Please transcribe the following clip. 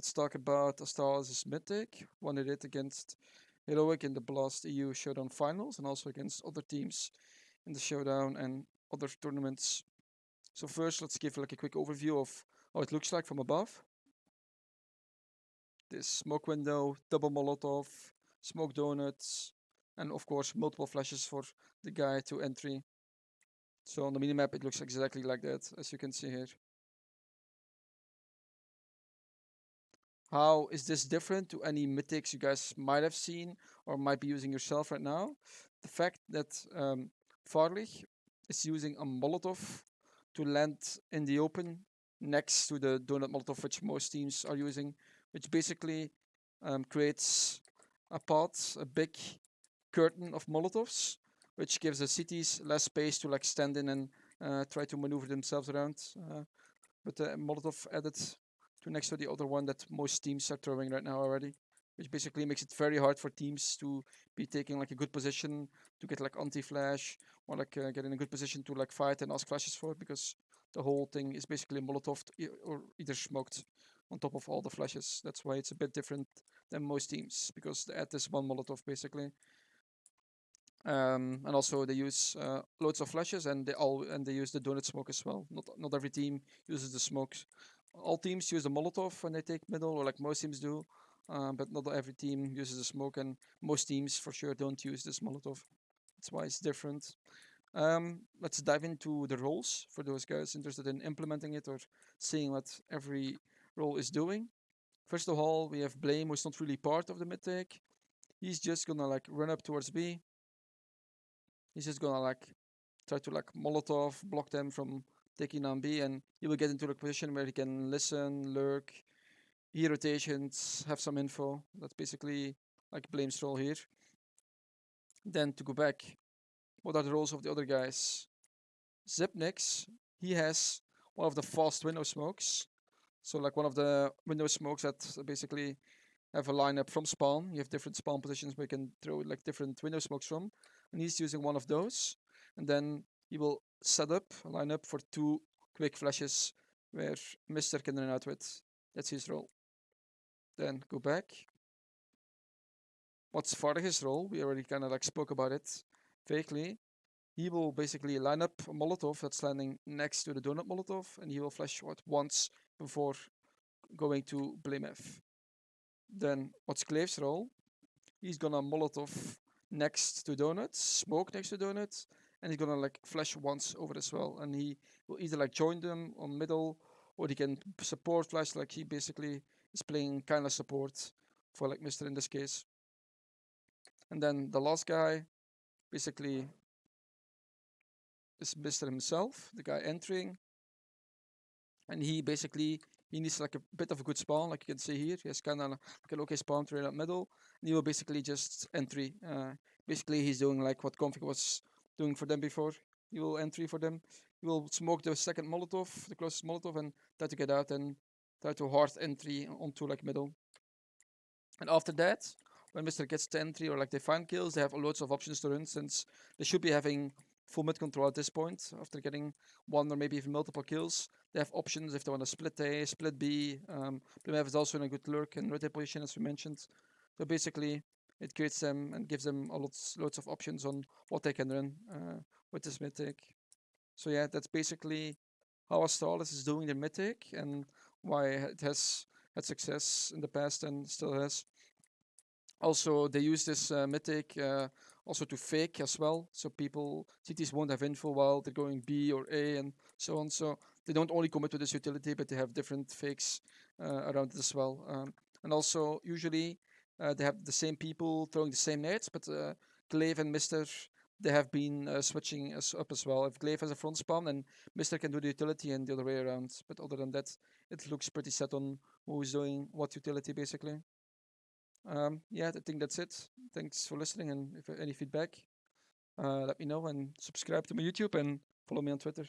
Let's talk about Astralis' Mythic, one he did against Heroic in the Blast EU Showdown Finals, and also against other teams in the Showdown and other tournaments. So first, let's give like a quick overview of how it looks like from above. This smoke window, double Molotov, smoke donuts, and of course multiple flashes for the guy to entry. So on the minimap it looks exactly like that, as you can see here. How is this different to any mythics you guys might have seen or might be using yourself right now? The fact that Farlich is using a Molotov to land in the open next to the donut Molotov, which most teams are using, which basically creates a path, a big curtain of Molotovs, which gives the cities less space to like stand in and try to maneuver themselves around. But the Molotov added to next to the other one that most teams are throwing right now already, which basically makes it very hard for teams to be taking like a good position to get like anti-flash or like get in a good position to like fight and ask flashes for, because the whole thing is basically Molotov or either smoked on top of all the flashes. That's why it's a bit different than most teams, because they add this one Molotov basically. And also they use loads of flashes, and they use the donut smoke as well. Not every team uses the smokes. All teams use the Molotov when they take middle, or like most teams do, but not every team uses the smoke, and most teams for sure don't use this Molotov. That's why it's different. Let's dive into the roles for those guys interested in implementing it or seeing what every role is doing. First of all, we have Blame, who's not really part of the mid take. He's just gonna like run up towards B. He's just gonna like try to like Molotov block them from taking on B, and he will get into a position where he can listen, lurk, hear rotations, have some info. That's basically like Blame's role here. Then to go back, what are the roles of the other guys? Zipnix, he has one of the fast window smokes. So like one of the window smokes that basically have a lineup from spawn. You have different spawn positions where you can throw like different window smokes from, and he's using one of those. And then he will set up a lineup for 2 quick flashes where Mister can run out with. That's his role. Then go back. What's Farh's role? We already kind of like spoke about it vaguely. He will basically line up a Molotov that's landing next to the donut Molotov, and he will flash what once before going to Blame F. Then what's Cleve's role? He's gonna Molotov next to Donuts, smoke next to Donuts, and he's gonna like flash once over as well. And he will either like join them on middle, or he can support flash, like he basically is playing kind of support for like Mister in this case. And then the last guy basically is Mister himself, the guy entering. And he basically needs like a bit of a good spawn, like you can see here. He has kind of like an okay spawn right up middle. And he will basically just entry. Basically, he's doing like what Config was doing for them before. He will entry for them. He will smoke the second Molotov, the closest Molotov, and try to get out and try to hard entry onto like middle. And after that, when Mr. gets to entry or like they find kills, they have loads of options to run, since they should be having full mid control at this point. After getting one or maybe even multiple kills, they have options if they want to split A, split B. Blumev is also in a good lurk and rotate position, as we mentioned. So basically, it creates them and gives them loads of options on what they can run with this mythic. So yeah, that's basically how Astralis is doing their mythic and why it has had success in the past and still has. Also, they use this mythic also to fake as well, so cities won't have info while they're going B or A and so on. So they don't only commit to this utility, but they have different fakes around it as well. And also, usually they have the same people throwing the same nades, but Glaive and Mister, they have been switching up as well. If Glaive has a front spawn, then Mister can do the utility and the other way around. But other than that, it looks pretty set on who's doing what utility basically. Yeah, I think that's it. Thanks for listening, and if any feedback, let me know and subscribe to my YouTube and follow me on Twitter.